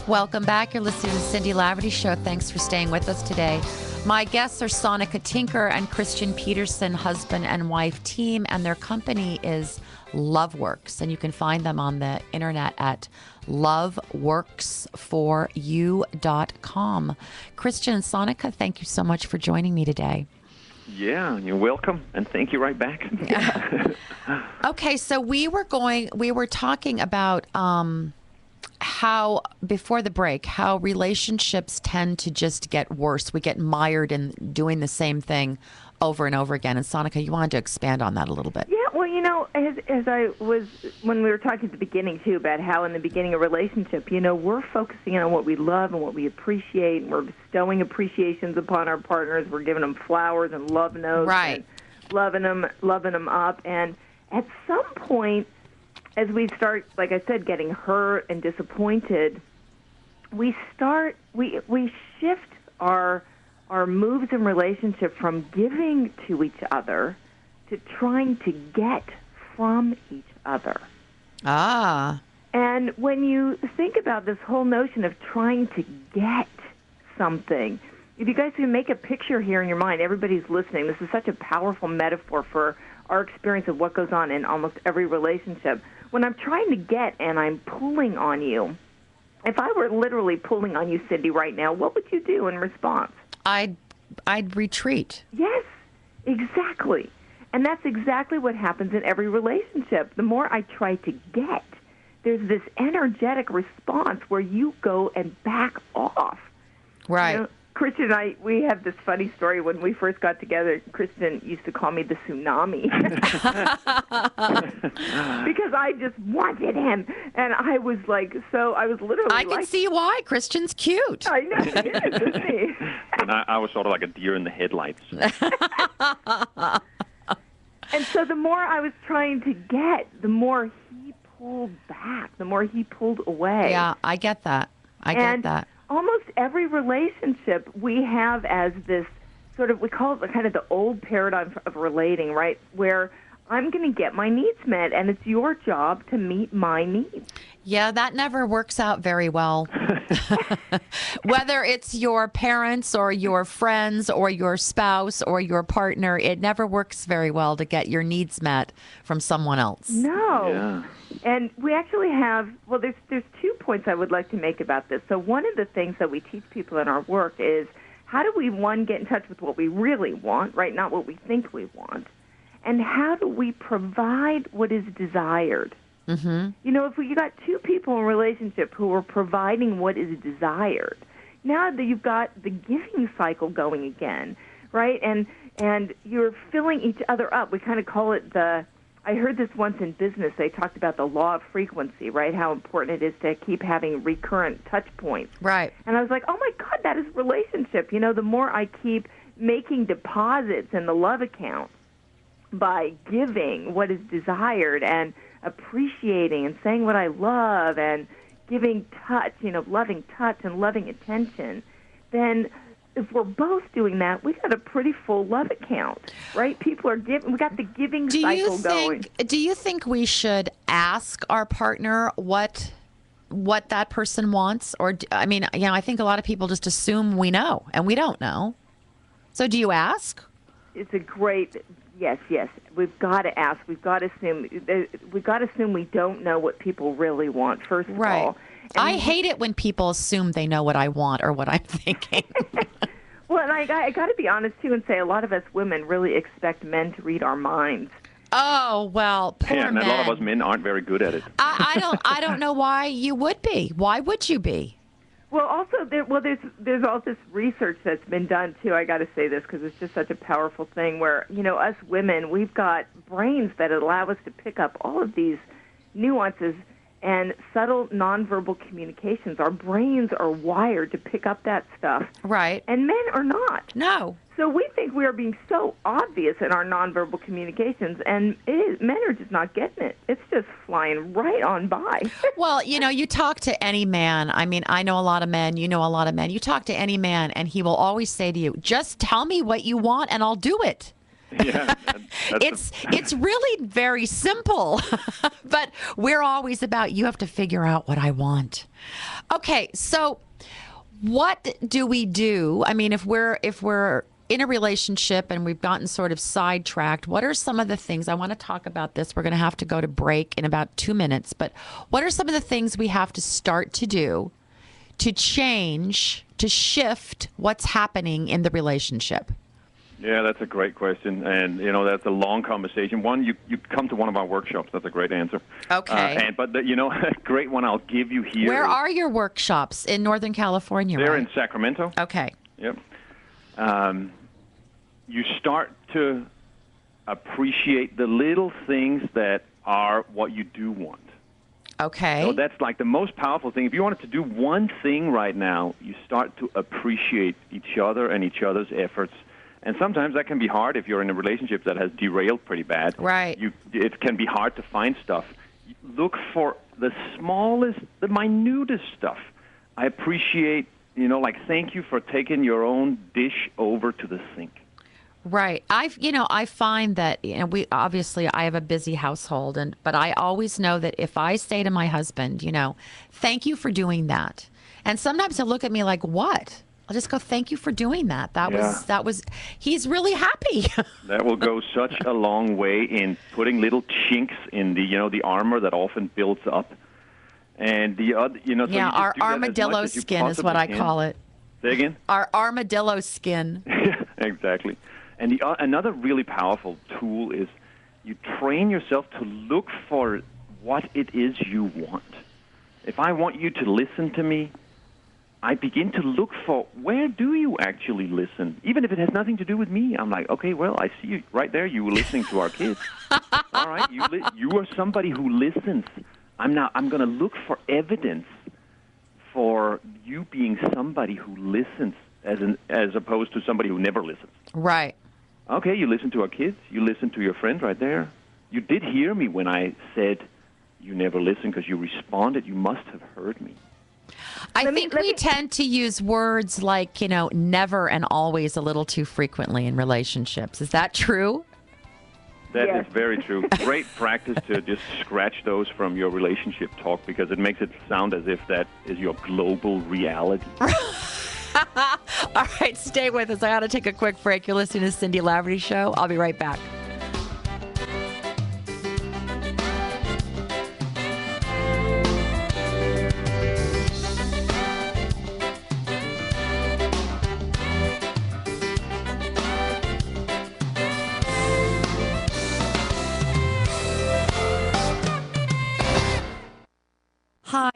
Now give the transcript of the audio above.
Welcome back. You're listening to the Cindy Laverty Show. Thanks for staying with us today. My guests are Sonica Tinker and Christian Peterson, husband and wife team, and their company is LoveWorks, and you can find them on the internet at loveworksforyou.com. Christian and Sonica, thank you so much for joining me today. Yeah, you're welcome, and thank you right back. Okay, so we were talking about how, before the break, how relationships tend to just get worse. We get mired in doing the same thing over and over again. And Sonica, you wanted to expand on that a little bit. Yeah, well, as I was, when we were talking at the beginning, too, about how in the beginning of a relationship, we're focusing on what we love and what we appreciate, and we're bestowing appreciations upon our partners. We're giving them flowers and love notes. Right. And loving them up. And at some point, as we start, like I said, getting hurt and disappointed, we shift our moves in relationship from giving to each other to trying to get from each other. Ah. And when you think about this whole notion of trying to get something, if you guys can make a picture here in your mind, everybody's listening, this is such a powerful metaphor for our experience of what goes on in almost every relationship. When I'm trying to get and I'm pulling on you, if I were literally pulling on you, Cindy, right now, what would you do in response? I'd retreat. Yes, exactly. And that's exactly what happens in every relationship. The more I try to get, there's this energetic response where you go and back off. Right. Christian and I, we have this funny story. When we first got together, Christian used to call me the tsunami because I just wanted him. And I was like, I was literally I can see why. Christian's cute. I know, he is, isn't he? And I was sort of like a deer in the headlights. And so the more I was trying to get, the more he pulled back, the more he pulled away. Yeah, I get that. I get that. Almost every relationship we have as this sort of, we call it kind of the old paradigm of relating, right? Where I'm going to get my needs met, and it's your job to meet my needs. Yeah, that never works out very well. Whether it's your parents or your friends or your spouse or your partner, it never works very well to get your needs met from someone else. No. Yeah. And we actually have, well, there's 2 points I would like to make about this. So one of the things that we teach people in our work is how do we, one, get in touch with what we really want, right, not what we think we want, and how do we provide what is desired? Mm-hmm. If you got 2 people in a relationship who are providing what is desired, now that you've got the giving cycle going again, right, and you're filling each other up. We kind of call it I heard this once in business. They talked about the law of frequency, right? How important it is to keep having recurrent touch points. Right. And I was like, oh, my God, that is relationship. The more I keep making deposits in the love account by giving what is desired and appreciating and saying what I love and giving touch, loving touch and loving attention, then if we're both doing that, we got a pretty full love account, right? People are giving. We got the giving cycle going. Do you think we should ask our partner what that person wants? Or, I think a lot of people just assume we know, and we don't know. So do you ask? It's a great, yes. We've got to ask. We've got to assume. We've got to assume we don't know what people really want, first of all. I hate it when people assume they know what I want or what I'm thinking. Well, and I got to be honest, too, and say a lot of us women really expect men to read our minds. Oh, well, poor and men. a lot of us men aren't very good at it. I don't know why you would be. Why would you be? Well, also, there's all this research that's been done, too. I got to say this because it's just such a powerful thing where, us women, we've got brains that allow us to pick up all of these nuances and subtle nonverbal communications. Our brains are wired to pick up that stuff. Right. And men are not. No. So we think we are being so obvious in our nonverbal communications, and men are just not getting it. It's just flying right on by. Well, you talk to any man. I mean, I know a lot of men. You know a lot of men. You talk to any man, and he will always say to you, just tell me what you want, and I'll do it. Yeah, It's really very simple, but we're always about you have to figure out what I want. Okay, so what do we do? I mean, if we're in a relationship and we've gotten sort of sidetracked, what are some of the things I want to talk about this? We're going to have to go to break in about 2 minutes, but what are some of the things we have to start to do to change, to shift what's happening in the relationship? Yeah, that's a great question, and that's a long conversation. One, you come to one of our workshops. That's a great answer. Okay. But a great one I'll give you here. Where are your workshops? In Northern California, They're right? in Sacramento. Okay. Yep. You start to appreciate the little things that are what you do want. Okay. So that's like the most powerful thing. If you wanted to do one thing right now, you start to appreciate each other and each other's efforts. And sometimes that can be hard if you're in a relationship that has derailed pretty bad. Right. It can be hard to find stuff. Look for the smallest, the minutest stuff. I appreciate, thank you for taking your own dish over to the sink. Right. I find that, I have a busy household, but I always know that if I say to my husband, thank you for doing that. And sometimes he'll look at me like, what? I'll just go, thank you for doing that. That was, he's really happy. That will go such a long way in putting little chinks in the armor that often builds up. And the other, so our armadillo skin is what I call it. Say again? Our armadillo skin. Exactly. And another really powerful tool is you train yourself to look for what it is you want. If I want you to listen to me, I begin to look for where do you actually listen? Even if it has nothing to do with me, I'm like, okay, well, I see you right there. You were listening to our kids. All right, you are somebody who listens. I'm going to look for evidence for you being somebody who listens as opposed to somebody who never listens. Right. Okay, you listen to our kids. You listen to your friends right there. You did hear me when I said you never listen because you responded. You must have heard me. I think we tend to use words like, never and always a little too frequently in relationships. Is that true? That Yes. is very true. Great practice to just scratch those from your relationship talk because it makes it sound as if that is your global reality. All right, stay with us. I got to take a quick break. You're listening to Cindy Laverty Show. I'll be right back. Hi.